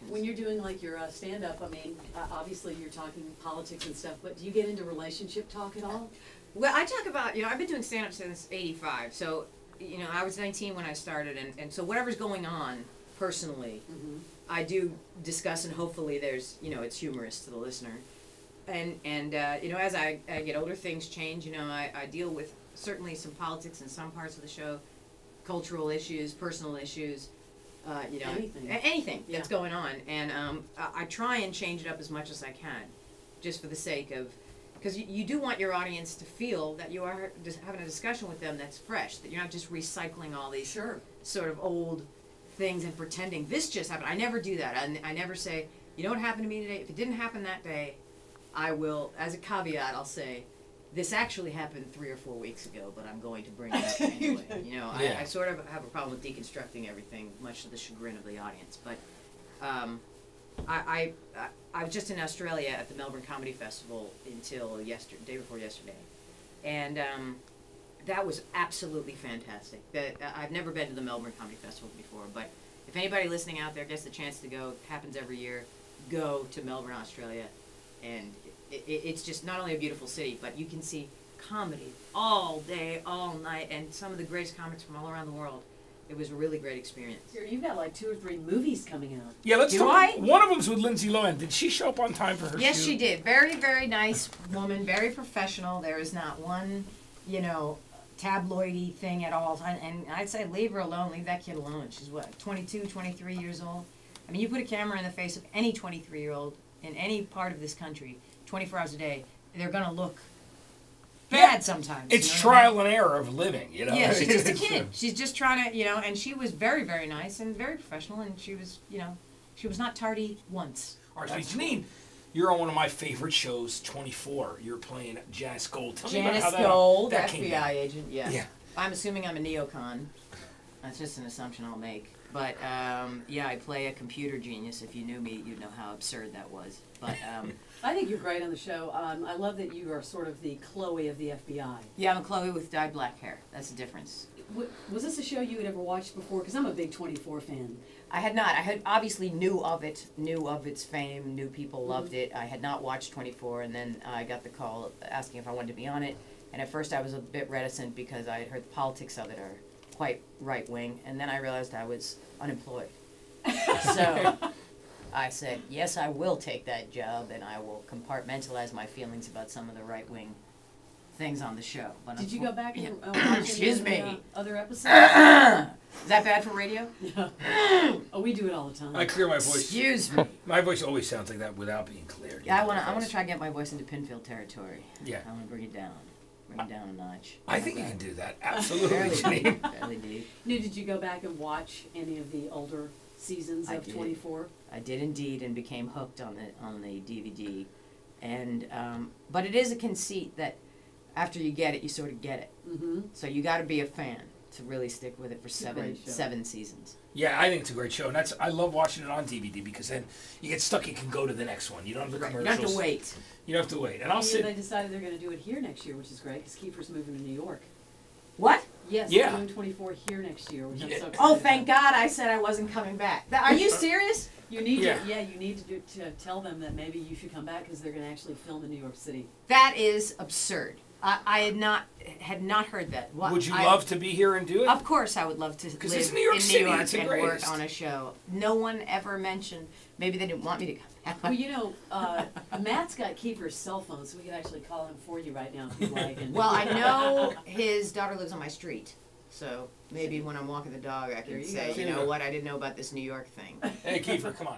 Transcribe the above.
When you're doing like your stand-up, I mean, obviously you're talking politics and stuff, but do you get into relationship talk at all? Well, I talk about, I've been doing stand-up since '85, so, I was 19 when I started, and so whatever's going on personally, I do discuss, and hopefully there's, it's humorous to the listener. And as I get older, things change. I deal with certainly some politics in some parts of the show, cultural issues, personal issues, anything that's going on. And I try and change it up as much as I can, just for the sake of, because you do want your audience to feel that you are just having a discussion with them that's fresh, that you're not just recycling all these sort of old things and pretending this just happened. I never do that. I never say, what happened to me today? If it didn't happen that day, I will, as a caveat, I'll say, this actually happened 3 or 4 weeks ago, but I'm going to bring it up anyway. I sort of have a problem with deconstructing everything, much to the chagrin of the audience. But I was just in Australia at the Melbourne Comedy Festival until day before yesterday, and that was absolutely fantastic. I've never been to the Melbourne Comedy Festival before, but if anybody listening out there gets the chance to go, it happens every year, go to Melbourne, Australia, and it's just not only a beautiful city, but you can see comedy all day, all night, and some of the greatest comics from all around the world. It was a really great experience. You've got like 2 or 3 movies coming out. Yeah, let's talk. One of them's with Lindsay Lohan. Did she show up on time for her Yes, shoot? she did. Very, very nice woman, very professional. There is not one, tabloidy thing at all. And I'd say leave her alone. Leave that kid alone. She's, 22, 23 years old? I mean, you put a camera in the face of any 23-year-old in any part of this country, 24 hours a day, they're going to look bad sometimes. It's trial and error of living, Yeah, she's just a kid. She's just trying to, and she was very, very nice and very professional, and she was, she was not tardy once. All right, Janeane, you're on one of my favorite shows, 24. You're playing Janice Gold. Tell me about how Gold, that came FBI down. Agent, yeah. I'm assuming I'm a neocon. That's just an assumption I'll make. But, I play a computer genius. If you knew me, you'd know how absurd that was. But I think you're great on the show. I love that you are sort of the Chloe of the FBI. Yeah, I'm a Chloe with dyed black hair. That's the difference. Was this a show you had ever watched before? Because I'm a big 24 fan. I had not. I had obviously knew of its fame, knew people loved it. I had not watched 24, and then I got the call asking if I wanted to be on it. And at first I was a bit reticent because I had heard the politics of it are quite right-wing, and then I realized I was unemployed. So I said, yes, I will take that job, and I will compartmentalize my feelings about some of the right-wing things on the show. But did you go back and watch Excuse any me. Other episodes? Is that bad for radio? Yeah. Oh, we do it all the time. I clear my voice. Excuse me. My voice always sounds like that without being cleared. Yeah, I want to try to get my voice into Pinfield territory. Yeah. I want to bring it down. Bring it down a notch. I think you can do that. Absolutely, Janeane. Fairly deep. Did you go back and watch any of the older seasons of 24? I did indeed, and became hooked on the DVD. And but it is a conceit that after you get it, you sort of get it. Mm-hmm. So you got to be a fan to really stick with it for seven seasons. Yeah, I think it's a great show, and I love watching it on DVD because then you get stuck. You can go to the next one. You don't have the commercials. You don't have to wait. You don't have to wait. And they decided they're going to do it here next year, which is great because Kiefer's moving to New York. What? Yes, yeah. They're doing 24 here next year, which I'm so excited Oh, thank God! I said I wasn't coming back. Are you serious? You need you need to tell them that maybe you should come back because they're going to actually film in New York City. That is absurd. I had not heard that. Would you love to be here and do it? Of course, I would love to live it's New York in City. New York it's and work on a show. No one ever mentioned. Maybe they didn't want me to come back. Well, Matt's got Kiefer's cell phone, so we could actually call him for you right now if you'd like. Well, I know his daughter lives on my street, so maybe when I'm walking the dog, I can say, you know what, I didn't know about this New York thing. Hey, Kiefer, come on.